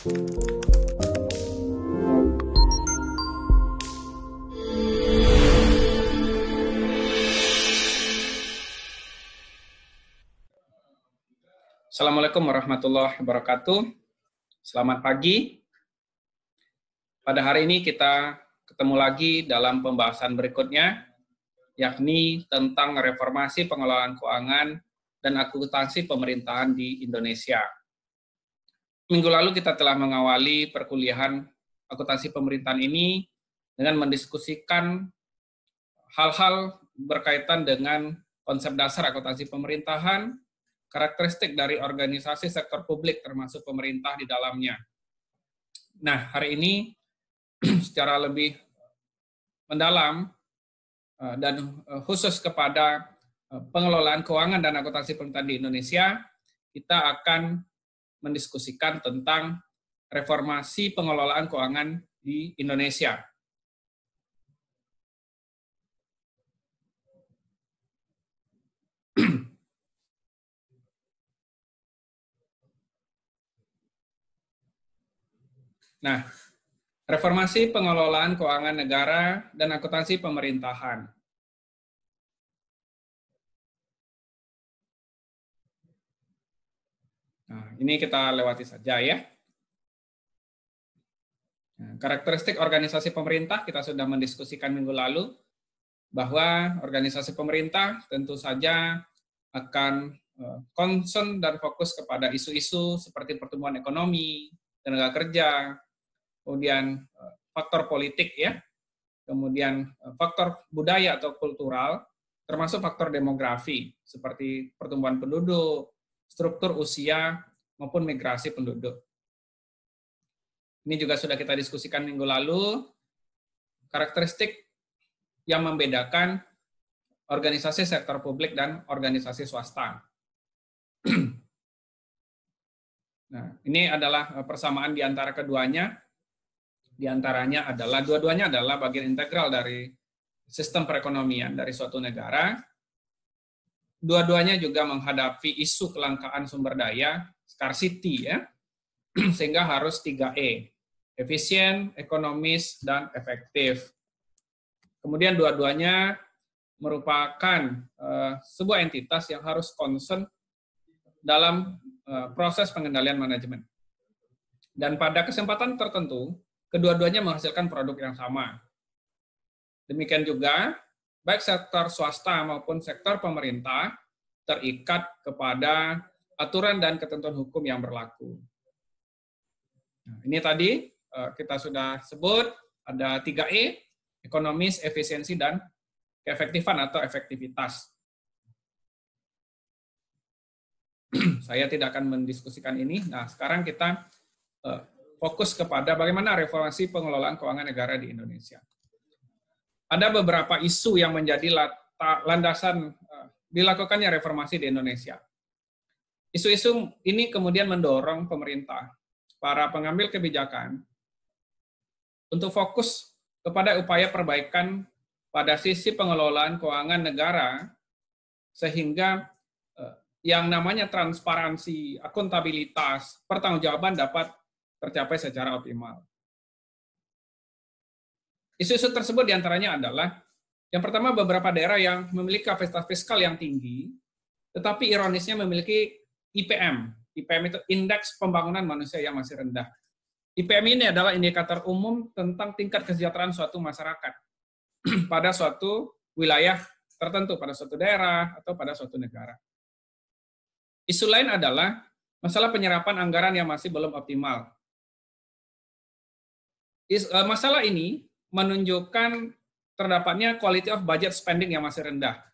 Assalamualaikum warahmatullahi wabarakatuh. Selamat pagi. Pada hari ini kita ketemu lagi dalam pembahasan berikutnya, yakni tentang reformasi pengelolaan keuangan dan akuntansi pemerintahan di Indonesia. Minggu lalu kita telah mengawali perkuliahan akuntansi pemerintahan ini dengan mendiskusikan hal-hal berkaitan dengan konsep dasar akuntansi pemerintahan, karakteristik dari organisasi sektor publik termasuk pemerintah di dalamnya. Nah, hari ini secara lebih mendalam dan khusus kepada pengelolaan keuangan dan akuntansi pemerintahan di Indonesia, kita akan mendiskusikan tentang reformasi pengelolaan keuangan di Indonesia. Nah, reformasi pengelolaan keuangan negara dan akuntansi pemerintahan. Nah, ini kita lewati saja ya. Nah, karakteristik organisasi pemerintah kita sudah mendiskusikan minggu lalu, bahwa organisasi pemerintah tentu saja akan concern dan fokus kepada isu-isu seperti pertumbuhan ekonomi, tenaga kerja, kemudian faktor politik ya, kemudian faktor budaya atau kultural, termasuk faktor demografi seperti pertumbuhan penduduk, struktur usia maupun migrasi penduduk. Ini juga sudah kita diskusikan minggu lalu, karakteristik yang membedakan organisasi sektor publik dan organisasi swasta. Nah, ini adalah persamaan di antara keduanya. Di antaranya adalah, dua-duanya adalah bagian integral dari sistem perekonomian dari suatu negara. Dua-duanya juga menghadapi isu kelangkaan sumber daya, scarcity ya, sehingga harus 3E, efisien, ekonomis, dan efektif. Kemudian dua-duanya merupakan sebuah entitas yang harus concern dalam proses pengendalian manajemen. Dan pada kesempatan tertentu, kedua-duanya menghasilkan produk yang sama. Demikian juga, baik sektor swasta maupun sektor pemerintah terikat kepada aturan dan ketentuan hukum yang berlaku. Nah, ini tadi kita sudah sebut, ada 3E, ekonomis, efisiensi, dan keefektifan atau efektivitas. Saya tidak akan mendiskusikan ini. Nah, sekarang kita fokus kepada bagaimana reformasi pengelolaan keuangan negara di Indonesia. Ada beberapa isu yang menjadi landasan dilakukannya reformasi di Indonesia. Isu-isu ini kemudian mendorong pemerintah, para pengambil kebijakan, untuk fokus kepada upaya perbaikan pada sisi pengelolaan keuangan negara, sehingga yang namanya transparansi, akuntabilitas, pertanggungjawaban dapat tercapai secara optimal. Isu-isu tersebut diantaranya adalah, yang pertama beberapa daerah yang memiliki kapasitas fiskal yang tinggi, tetapi ironisnya memiliki IPM. IPM itu Indeks Pembangunan Manusia yang masih rendah. IPM ini adalah indikator umum tentang tingkat kesejahteraan suatu masyarakat pada suatu wilayah tertentu, pada suatu daerah, atau pada suatu negara. Isu lain adalah masalah penyerapan anggaran yang masih belum optimal. Masalah ini menunjukkan terdapatnya quality of budget spending yang masih rendah.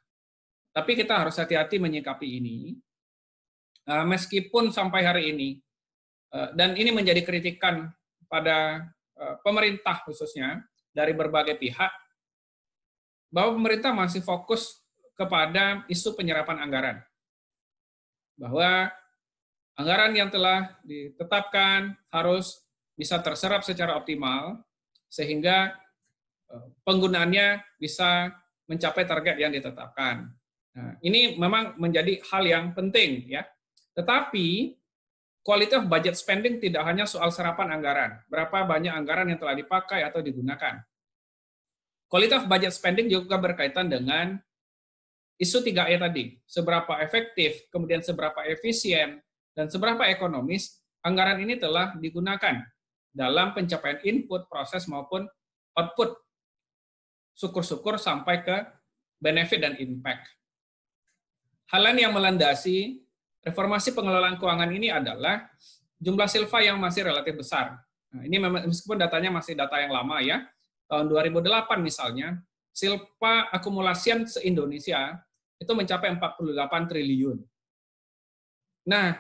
Tapi kita harus hati-hati menyikapi ini, meskipun sampai hari ini, dan ini menjadi kritikan pada pemerintah khususnya, dari berbagai pihak, bahwa pemerintah masih fokus kepada isu penyerapan anggaran. Bahwa anggaran yang telah ditetapkan harus bisa terserap secara optimal, sehingga penggunaannya bisa mencapai target yang ditetapkan. Nah, ini memang menjadi hal yang penting, ya. Tetapi quality of budget spending tidak hanya soal serapan anggaran, berapa banyak anggaran yang telah dipakai atau digunakan. Quality of budget spending juga berkaitan dengan isu 3E tadi, seberapa efektif, kemudian seberapa efisien, dan seberapa ekonomis anggaran ini telah digunakan dalam pencapaian input, proses, maupun output. Syukur-syukur sampai ke benefit dan impact. Hal lain yang melandasi reformasi pengelolaan keuangan ini adalah jumlah silpa yang masih relatif besar. Nah, ini meskipun datanya masih data yang lama ya, tahun 2008 misalnya, silpa akumulasian se-Indonesia itu mencapai 48 triliun. Nah,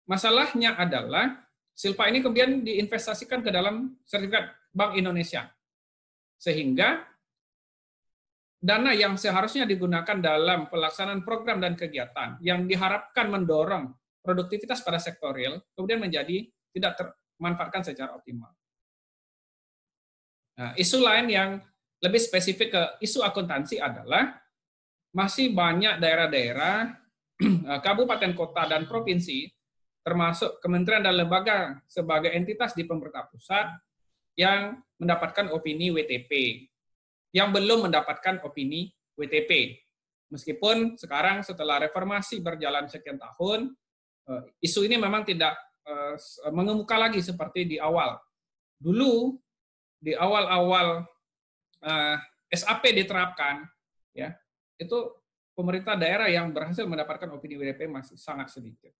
masalahnya adalah silpa ini kemudian diinvestasikan ke dalam sertifikat Bank Indonesia. Sehingga dana yang seharusnya digunakan dalam pelaksanaan program dan kegiatan yang diharapkan mendorong produktivitas pada sektor real, kemudian menjadi tidak termanfaatkan secara optimal. Nah, isu lain yang lebih spesifik ke isu akuntansi adalah masih banyak daerah-daerah, kabupaten, kota, dan provinsi, termasuk kementerian dan lembaga sebagai entitas di pemerintah pusat, yang mendapatkan opini WTP, yang belum mendapatkan opini WTP. Meskipun sekarang setelah reformasi berjalan sekian tahun, isu ini memang tidak mengemuka lagi seperti di awal. Dulu, di awal-awal SAP diterapkan, ya, itu pemerintah daerah yang berhasil mendapatkan opini WTP masih sangat sedikit.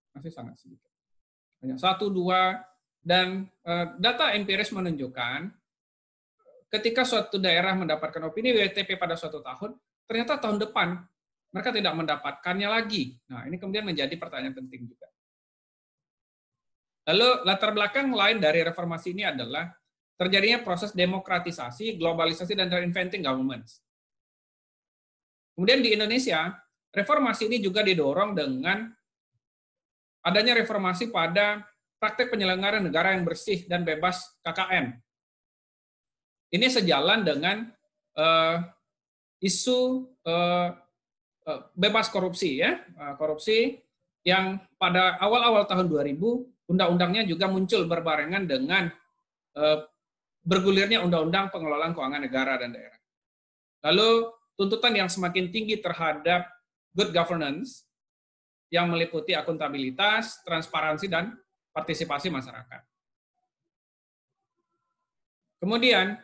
Hanya 1, 2, dan data empiris menunjukkan ketika suatu daerah mendapatkan opini WTP pada suatu tahun, ternyata tahun depan mereka tidak mendapatkannya lagi. Nah, ini kemudian menjadi pertanyaan penting juga. Lalu latar belakang lain dari reformasi ini adalah terjadinya proses demokratisasi, globalisasi, dan reinventing governments. Kemudian di Indonesia, reformasi ini juga didorong dengan adanya reformasi pada praktek penyelenggaraan negara yang bersih dan bebas KKN. Ini sejalan dengan isu bebas korupsi, ya, korupsi yang pada awal-awal tahun 2000 undang-undangnya juga muncul berbarengan dengan bergulirnya undang-undang pengelolaan keuangan negara dan daerah. Lalu tuntutan yang semakin tinggi terhadap good governance yang meliputi akuntabilitas, transparansi, dan partisipasi masyarakat. Kemudian,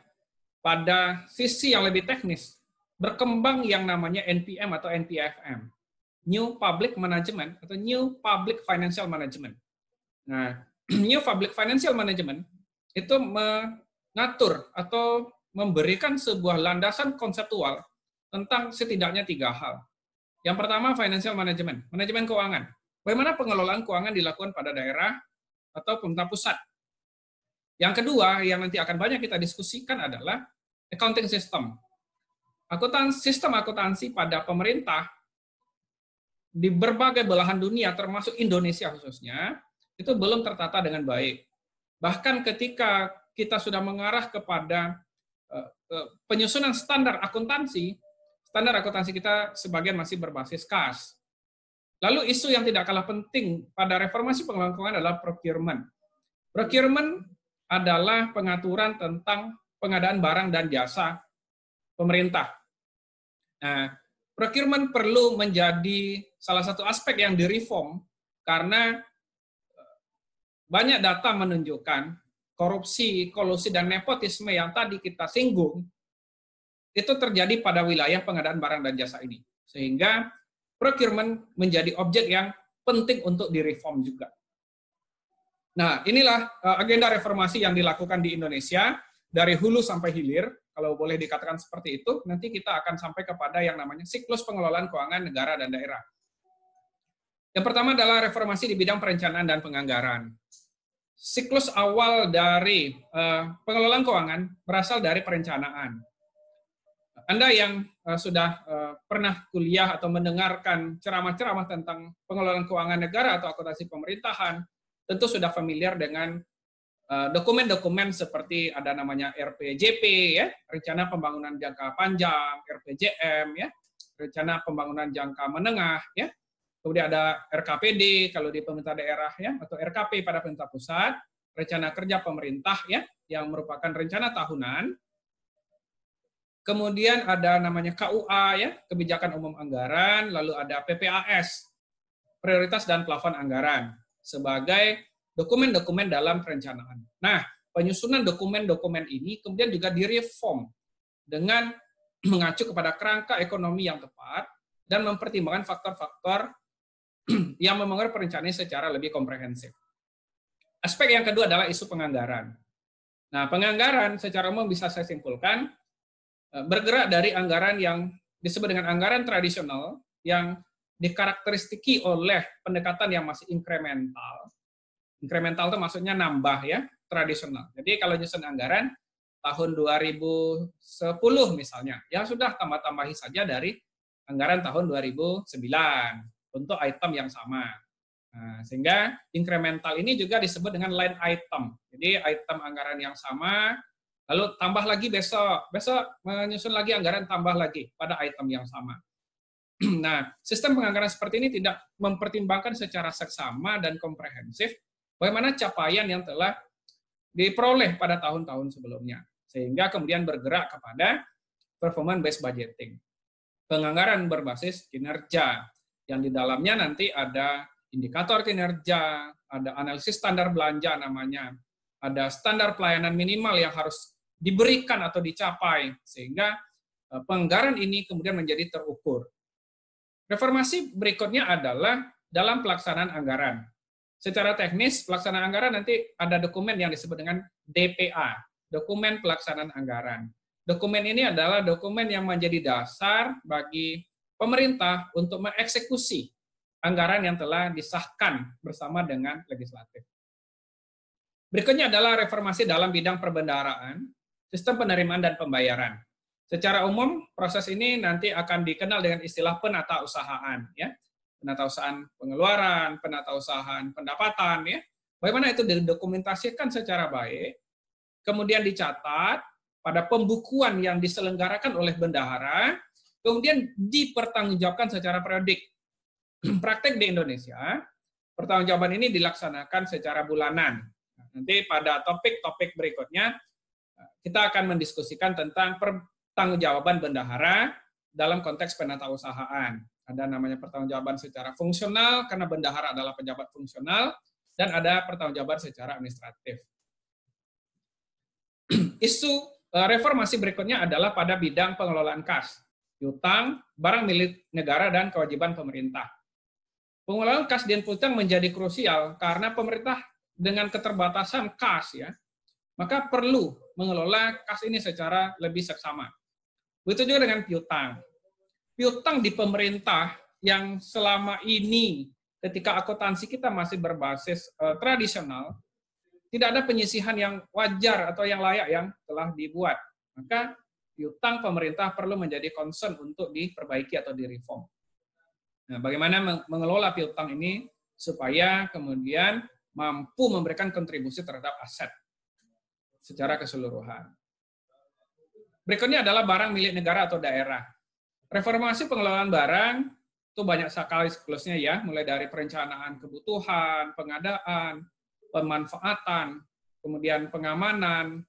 pada sisi yang lebih teknis, berkembang yang namanya NPM atau NPFM, New Public Management atau New Public Financial Management. Nah, New Public Financial Management itu mengatur atau memberikan sebuah landasan konseptual tentang setidaknya 3 hal. Yang pertama, financial management, manajemen keuangan. Bagaimana pengelolaan keuangan dilakukan pada daerah atau pemerintah pusat. Yang kedua, yang nanti akan banyak kita diskusikan adalah accounting system. Sistem akuntansi pada pemerintah di berbagai belahan dunia, termasuk Indonesia khususnya, itu belum tertata dengan baik. Bahkan ketika kita sudah mengarah kepada penyusunan standar akuntansi kita sebagian masih berbasis kas. Lalu isu yang tidak kalah penting pada reformasi pengelolaan keuangan adalah procurement. Procurement adalah pengaturan tentang pengadaan barang dan jasa pemerintah. Nah, procurement perlu menjadi salah satu aspek yang direform karena banyak data menunjukkan korupsi, kolusi, dan nepotisme yang tadi kita singgung itu terjadi pada wilayah pengadaan barang dan jasa ini. Sehingga procurement menjadi objek yang penting untuk direform juga. Nah, inilah agenda reformasi yang dilakukan di Indonesia dari hulu sampai hilir, kalau boleh dikatakan seperti itu. Nanti kita akan sampai kepada yang namanya siklus pengelolaan keuangan negara dan daerah. Yang pertama adalah reformasi di bidang perencanaan dan penganggaran. Siklus awal dari pengelolaan keuangan berasal dari perencanaan. Anda yang sudah pernah kuliah atau mendengarkan ceramah-ceramah tentang pengelolaan keuangan negara atau akuntansi pemerintahan, tentu sudah familiar dengan dokumen-dokumen seperti ada namanya RPJP, ya, Rencana Pembangunan Jangka Panjang, RPJM, ya, Rencana Pembangunan Jangka Menengah, ya. kemudian ada RKPD kalau di pemerintah daerah ya, atau RKP pada pemerintah pusat, rencana kerja pemerintah ya, yang merupakan rencana tahunan. Kemudian ada namanya KUA ya, kebijakan umum anggaran, lalu ada PPAS, prioritas dan plafon anggaran sebagai dokumen-dokumen dalam perencanaan. Nah, penyusunan dokumen-dokumen ini kemudian juga direform dengan mengacu kepada kerangka ekonomi yang tepat dan mempertimbangkan faktor-faktor yang mempengaruhi perencanaan secara lebih komprehensif. Aspek yang kedua adalah isu penganggaran. Nah, penganggaran secara umum bisa saya simpulkan bergerak dari anggaran yang disebut dengan anggaran tradisional yang dikarakteristiki oleh pendekatan yang masih inkremental. Inkremental itu maksudnya nambah ya, tradisional. Jadi kalau nyusun anggaran tahun 2010 misalnya, ya sudah tambah-tambahi saja dari anggaran tahun 2009 untuk item yang sama. Nah, sehingga inkremental ini juga disebut dengan line item. Jadi item anggaran yang sama, lalu tambah lagi besok menyusun lagi anggaran tambah lagi pada item yang sama. Nah, sistem penganggaran seperti ini tidak mempertimbangkan secara seksama dan komprehensif bagaimana capaian yang telah diperoleh pada tahun-tahun sebelumnya, sehingga kemudian bergerak kepada performance based budgeting. Penganggaran berbasis kinerja, yang di dalamnya nanti ada indikator kinerja, ada analisis standar belanja namanya, ada standar pelayanan minimal yang harus diberikan atau dicapai, sehingga penganggaran ini kemudian menjadi terukur. Reformasi berikutnya adalah dalam pelaksanaan anggaran. Secara teknis, pelaksanaan anggaran nanti ada dokumen yang disebut dengan DPA, dokumen pelaksanaan anggaran. Dokumen ini adalah dokumen yang menjadi dasar bagi pemerintah untuk mengeksekusi anggaran yang telah disahkan bersama dengan legislatif. Berikutnya adalah reformasi dalam bidang perbendaharaan, sistem penerimaan dan pembayaran. Secara umum, proses ini nanti akan dikenal dengan istilah penatausahaan, ya. Penatausahaan pengeluaran, penatausahaan pendapatan, ya. Bagaimana itu didokumentasikan secara baik, kemudian dicatat pada pembukuan yang diselenggarakan oleh bendahara, kemudian dipertanggungjawabkan secara periodik. Praktek di Indonesia, pertanggungjawaban ini dilaksanakan secara bulanan. Nanti pada topik-topik berikutnya, kita akan mendiskusikan tentang pertanggungjawaban bendahara dalam konteks penatausahaan. Ada namanya pertanggungjawaban secara fungsional, karena bendahara adalah pejabat fungsional, dan ada pertanggungjawaban secara administratif. Isu reformasi berikutnya adalah pada bidang pengelolaan kas, piutang, barang milik negara, dan kewajiban pemerintah. Pengelolaan kas dan piutang menjadi krusial karena pemerintah dengan keterbatasan kas, ya, maka perlu mengelola kas ini secara lebih seksama. Begitu juga dengan piutang. Piutang di pemerintah yang selama ini ketika akuntansi kita masih berbasis tradisional, tidak ada penyisihan yang wajar atau yang layak yang telah dibuat. Maka piutang pemerintah perlu menjadi concern untuk diperbaiki atau direform. Nah, bagaimana mengelola piutang ini supaya kemudian mampu memberikan kontribusi terhadap aset secara keseluruhan. Berikutnya adalah barang milik negara atau daerah. Reformasi pengelolaan barang itu banyak sekali siklusnya, ya, mulai dari perencanaan kebutuhan, pengadaan, pemanfaatan, kemudian pengamanan,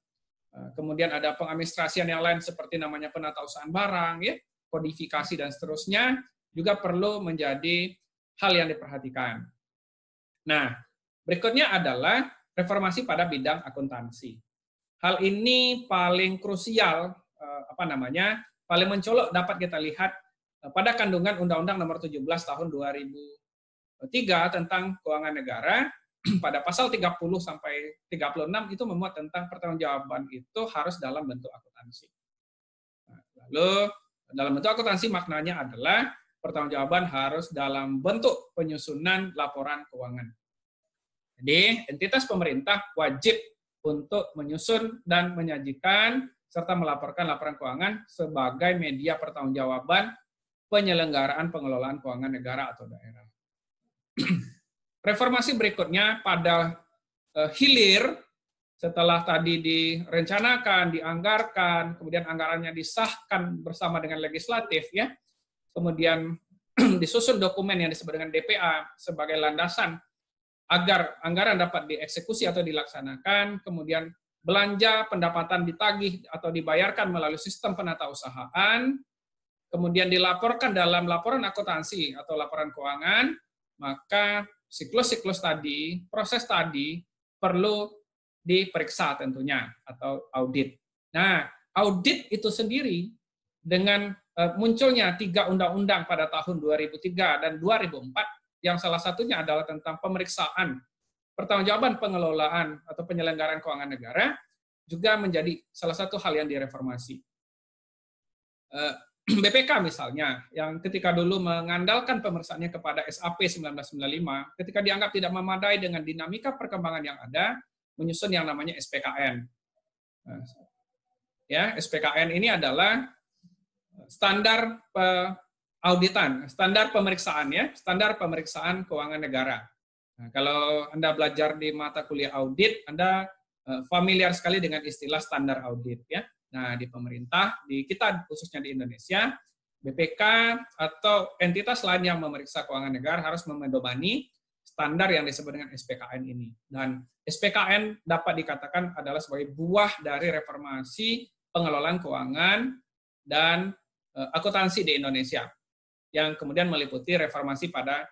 kemudian ada pengadministrasian yang lain seperti namanya penatausahaan barang, ya, kodifikasi dan seterusnya juga perlu menjadi hal yang diperhatikan. Nah, berikutnya adalah reformasi pada bidang akuntansi. Hal ini paling krusial, paling mencolok dapat kita lihat pada kandungan Undang-Undang Nomor 17 Tahun 2003 tentang Keuangan Negara. Pada pasal 30 sampai 36 itu memuat tentang pertanggungjawaban itu harus dalam bentuk akuntansi. Lalu dalam bentuk akuntansi maknanya adalah pertanggungjawaban harus dalam bentuk penyusunan laporan keuangan. Jadi entitas pemerintah wajib untuk menyusun dan menyajikan serta melaporkan laporan keuangan sebagai media pertanggungjawaban penyelenggaraan pengelolaan keuangan negara atau daerah. Reformasi berikutnya pada hilir setelah tadi direncanakan, dianggarkan, kemudian anggarannya disahkan bersama dengan legislatif, ya. Kemudian disusun dokumen yang disebut dengan DPA sebagai landasan agar anggaran dapat dieksekusi atau dilaksanakan, kemudian belanja pendapatan ditagih atau dibayarkan melalui sistem penatausahaan, kemudian dilaporkan dalam laporan akuntansi atau laporan keuangan, maka siklus-siklus tadi, proses tadi perlu diperiksa tentunya atau audit. Nah, audit itu sendiri dengan munculnya 3 undang-undang pada tahun 2003 dan 2004, yang salah satunya adalah tentang pemeriksaan pertanggungjawaban pengelolaan atau penyelenggaraan keuangan negara, juga menjadi salah satu hal yang direformasi. BPK misalnya, yang ketika dulu mengandalkan pemeriksaannya kepada SAP 1995, ketika dianggap tidak memadai dengan dinamika perkembangan yang ada, menyusun yang namanya SPKN. Ya, SPKN ini adalah standar auditan, standar pemeriksaan ya, standar pemeriksaan keuangan negara. Nah, kalau Anda belajar di mata kuliah audit, Anda familiar sekali dengan istilah standar audit ya. Nah, di pemerintah, di kita khususnya di Indonesia, BPK atau entitas lain yang memeriksa keuangan negara harus memedomani standar yang disebut dengan SPKN ini. Dan SPKN dapat dikatakan adalah sebagai buah dari reformasi pengelolaan keuangan dan akuntansi di Indonesia, yang kemudian meliputi reformasi pada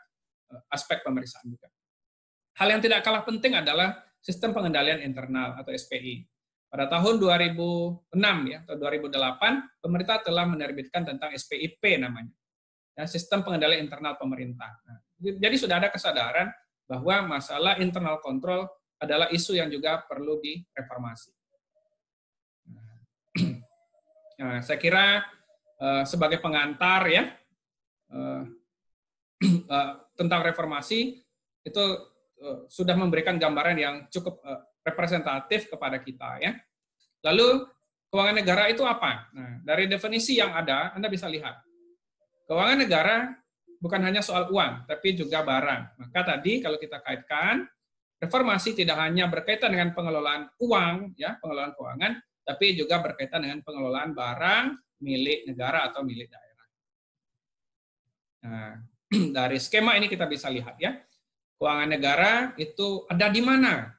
aspek pemeriksaan juga. Hal yang tidak kalah penting adalah sistem pengendalian internal atau SPI. Pada tahun 2006 ya atau 2008, pemerintah telah menerbitkan tentang SPIP namanya, ya, sistem pengendalian internal pemerintah. Nah, jadi sudah ada kesadaran bahwa masalah internal control adalah isu yang juga perlu direformasi. Nah, saya kira sebagai pengantar ya tentang reformasi itu sudah memberikan gambaran yang cukup representatif kepada kita ya. Lalu keuangan negara itu apa? Nah, dari definisi yang ada Anda bisa lihat. Keuangan negara bukan hanya soal uang, tapi juga barang. Maka tadi kalau kita kaitkan, reformasi tidak hanya berkaitan dengan pengelolaan uang ya, pengelolaan keuangan, tapi juga berkaitan dengan pengelolaan barang milik negara atau milik daerah. Nah, dari skema ini kita bisa lihat ya, keuangan negara itu ada di mana?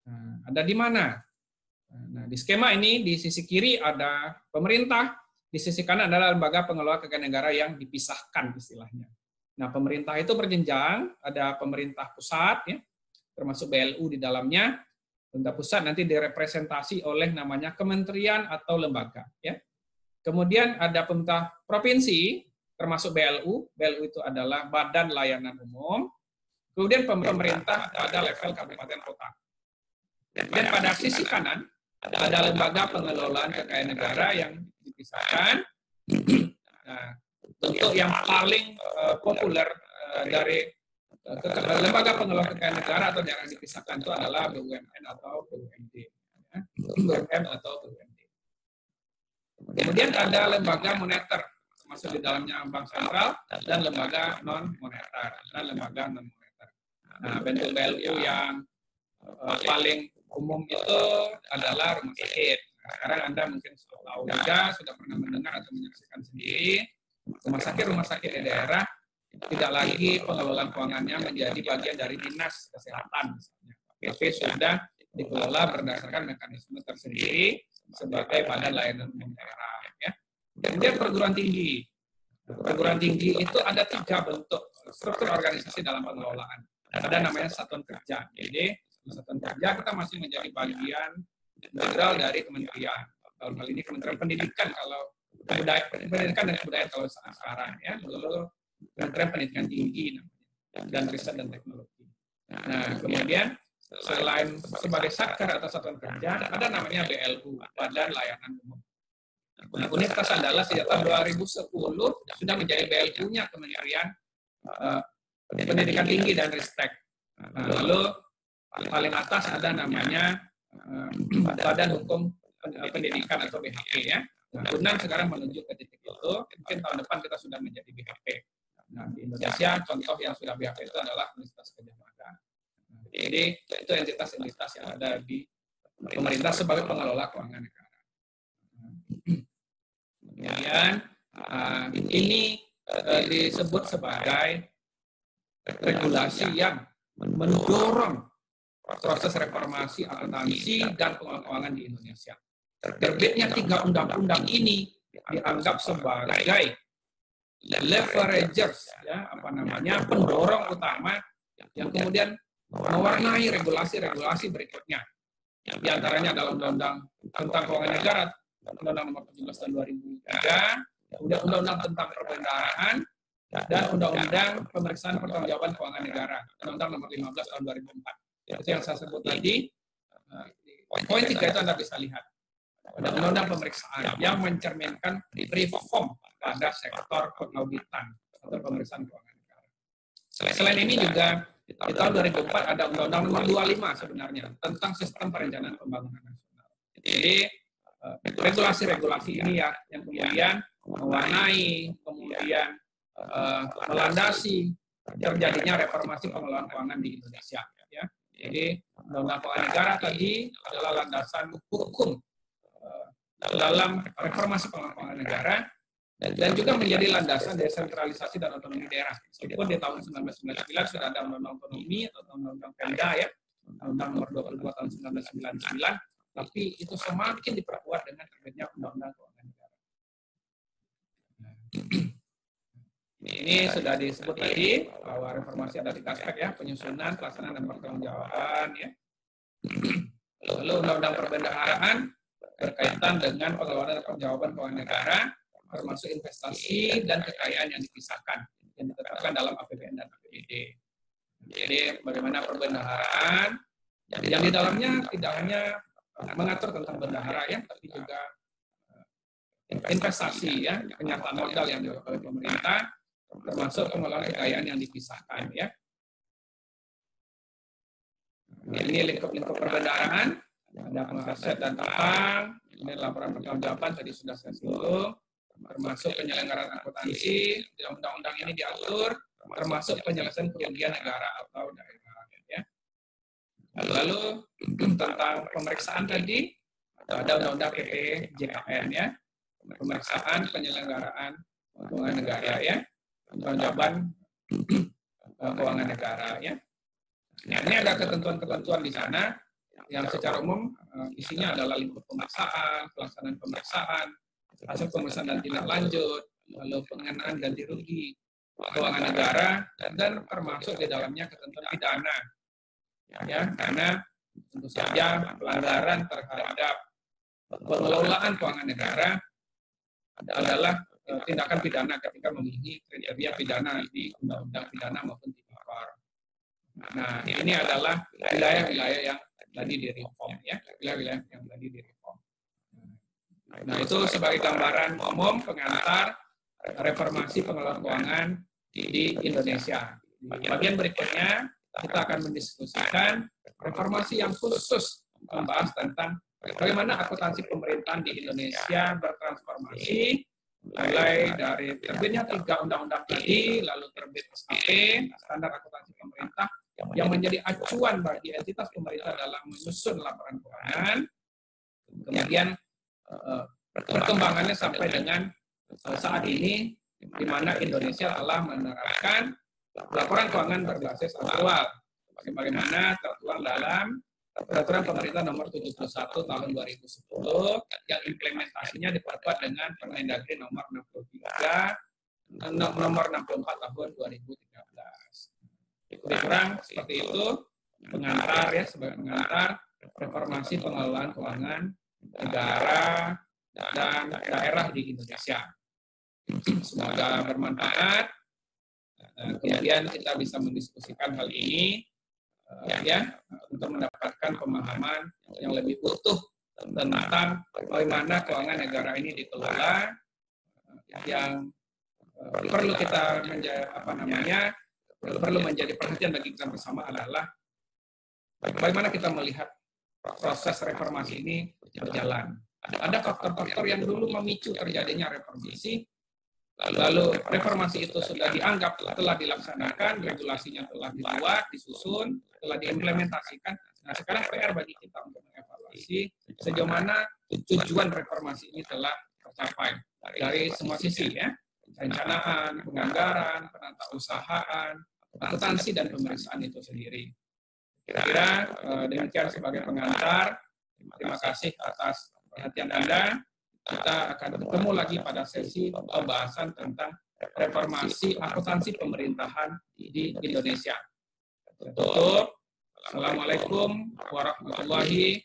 Nah, ada di mana? Nah, di skema ini di sisi kiri ada pemerintah, di sisi kanan adalah lembaga pengelola keuangan negara yang dipisahkan istilahnya. Nah, pemerintah itu berjenjang, ada pemerintah pusat ya, termasuk BLU di dalamnya. Pemerintah pusat nanti direpresentasi oleh namanya kementerian atau lembaga ya. Kemudian ada pemerintah provinsi, termasuk BLU. BLU itu adalah Badan Layanan Umum. Kemudian pemerintah pada level kabupaten kota. Dan pada sisi kanan ada lembaga pengelolaan kekayaan negara yang dipisahkan. Nah, bentuk yang paling populer dari lembaga pengelola kekayaan negara atau yang dipisahkan itu adalah BUMN atau BUMD. BUMN atau BUMD. Kemudian ada lembaga moneter, termasuk di dalamnya bank sentral, dan lembaga non-moneter. Nah, bentuk BLU yang paling umum itu adalah rumah sakit. Nah, sekarang Anda mungkin tahu juga, sudah pernah mendengar atau menyaksikan sendiri, rumah sakit di daerah tidak lagi pengelolaan keuangannya menjadi bagian dari dinas kesehatan, misalnya. Tapi sudah dikelola berdasarkan mekanisme tersendiri sebagai badan layanan umum daerah. Ya. Kemudian perguruan tinggi. Perguruan tinggi itu ada 3 bentuk struktur organisasi dalam pengelolaan. Ada namanya satuan kerja. Jadi satuan kerja kita masih menjadi bagian integral dari kementerian. Dalam hal ini Kementerian Pendidikan kalau pendidikan dan kebudayaan kalau sekarang ya. Lalu Kementerian Pendidikan Tinggi namanya, dan Riset dan Teknologi. Nah, kemudian selain sebagai satker atau satuan kerja, ada namanya BLU, Badan Layanan Umum. Nah, Universitas Andalas sejak tahun 2010 sudah menjadi BLU-nya Kementerian Pendidikan Tinggi dan Ristek. Nah, lalu paling atas ada namanya Badan Hukum Pendidikan atau BHP ya. Nah, Unan sekarang menuju ke titik itu, mungkin tahun depan kita sudah menjadi BHP. Nah, di Indonesia contoh yang sudah BHP itu adalah Universitas Gadjah Mada. Jadi itu entitas-entitas yang ada di pemerintah sebagai pengelola keuangan negara. Kemudian ini disebut sebagai regulasi yang mendorong proses reformasi akuntansi dan keuangan di Indonesia. Terbitnya 3 undang-undang ini dianggap sebagai leveragers, ya, pendorong utama yang kemudian mewarnai regulasi-regulasi berikutnya. Di antaranya adalah Undang-Undang tentang Keuangan Negara, Undang-Undang Nomor 17 Tahun 2003, kemudian Undang-Undang tentang Perbendaharaan, dan Undang-Undang Pemeriksaan Pertanggungjawaban Keuangan Negara, Undang-Undang Nomor 15 Tahun 2004. Itu yang saya sebut tadi. Poin 3 itu Anda bisa lihat. Ada Undang-Undang Pemeriksaan yang mencerminkan reform pada sektor pengauditan atau pemeriksaan keuangan negara. Selain ini juga di tahun 2004 ada Undang-Undang Nomor 25 sebenarnya tentang sistem perencanaan pembangunan nasional. Jadi regulasi-regulasi ini ya yang kemudian mewarnai, kemudian melandasi terjadinya reformasi pengelolaan keuangan di Indonesia. Ya. Jadi Undang-Undang Keuangan Negara tadi adalah landasan hukum dalam reformasi pengelolaan keuangan negara dan juga menjadi landasan desentralisasi dan otonomi daerah. Meskipun di tahun 1999 sudah ada Undang-Undang Otonomi atau Undang-Undang Pemda ya, Undang Nomor 22 tahun 1999, tapi itu semakin diperkuat dengan terbitnya Undang-Undang Keuangan Negara. Ini sudah disebut tadi bahwa reformasi ada 3 aspek ya, penyusunan, pelaksanaan, dan pertanggungjawaban ya. Lalu Undang-Undang Perbendaharaan berkaitan dengan pengelolaan dan pertanggungjawaban keuangan negara, termasuk investasi dan kekayaan yang dipisahkan yang ditetapkan dalam APBN dan APBD. Jadi bagaimana perbendaharaan yang di dalamnya tidak hanya mengatur tentang bendahara ya, tapi juga investasi ya, penyertaan modal yang dilakukan oleh pemerintah, termasuk pengelolaan kekayaan yang dipisahkan ya. Ini lingkup-lingkup perbendaharaan, ada pengaset dan tentang, ini laporan pertanggungjawaban tadi sudah saya singgung, termasuk penyelenggaraan akuntansi, undang-undang ini diatur, termasuk penyelesaian kerugian negara atau daerah. Ya. Lalu tentang pemeriksaan tadi, ada undang-undang PPJKN ya, pemeriksaan penyelenggaraan keuangan negara ya, pertanggungjawaban keuangan negara ya. Nah, ini ada ketentuan-ketentuan di sana yang secara umum isinya adalah lingkup pemeriksaan, pelaksanaan pemeriksaan, hasil pemeriksaan dan tindak lanjut, lalu pengenaan ganti rugi keuangan negara, dan termasuk di dalamnya ketentuan pidana. Ya, karena tentu saja pelanggaran terhadap pengelolaan keuangan negara adalah tindakan pidana ketika memenuhi kriteria pidana di Undang-Undang Pidana maupun Tipikor. Nah, ini adalah wilayah-wilayah yang tadi direform ya, wilayah-wilayah yang tadi direform. Nah, itu sebagai gambaran umum pengantar reformasi pengelolaan keuangan di Indonesia. Di bagian berikutnya kita akan mendiskusikan reformasi yang khusus membahas tentang bagaimana akuntansi pemerintahan di Indonesia bertransformasi mulai dari terbitnya 3 undang-undang tadi, lalu terbit SAP, standar akuntansi pemerintah, yang menjadi acuan bagi entitas pemerintah dalam menyusun laporan keuangan. Kemudian perkembangannya sampai dengan saat ini, di mana Indonesia telah menerapkan laporan keuangan berbasis aktual, sebagaimana tertuang dalam Peraturan Pemerintah Nomor 71 Tahun 2010 yang implementasinya diperkuat dengan Permendagri Nomor 64 Tahun 2013. Lebih kurang seperti itu pengantar ya, sebagai pengantar reformasi pengelolaan keuangan negara dan daerah di Indonesia. Semoga bermanfaat. Kemudian kita bisa mendiskusikan hal ini ya untuk mendapatkan pemahaman yang lebih utuh tentang bagaimana keuangan negara ini dikelola. Yang perlu kita perlu menjadi perhatian bagi kita bersama adalah bagaimana kita melihat proses reformasi ini berjalan. Ada faktor-faktor yang dulu memicu terjadinya reformasi, lalu reformasi itu sudah dianggap telah dilaksanakan, regulasinya telah dibuat, disusun, telah diimplementasikan. Nah, sekarang PR bagi kita untuk mengevaluasi sejauh mana tujuan reformasi ini telah tercapai dari semua sisi ya. perencanaan, penganggaran, penatausahaan, akuntansi, dan pemeriksaan itu sendiri. Kira-kira demikian sebagai pengantar. Terima kasih atas perhatian Anda. Kita akan bertemu lagi pada sesi pembahasan tentang reformasi akuntansi pemerintahan di Indonesia. Tutup. Assalamualaikum warahmatullahi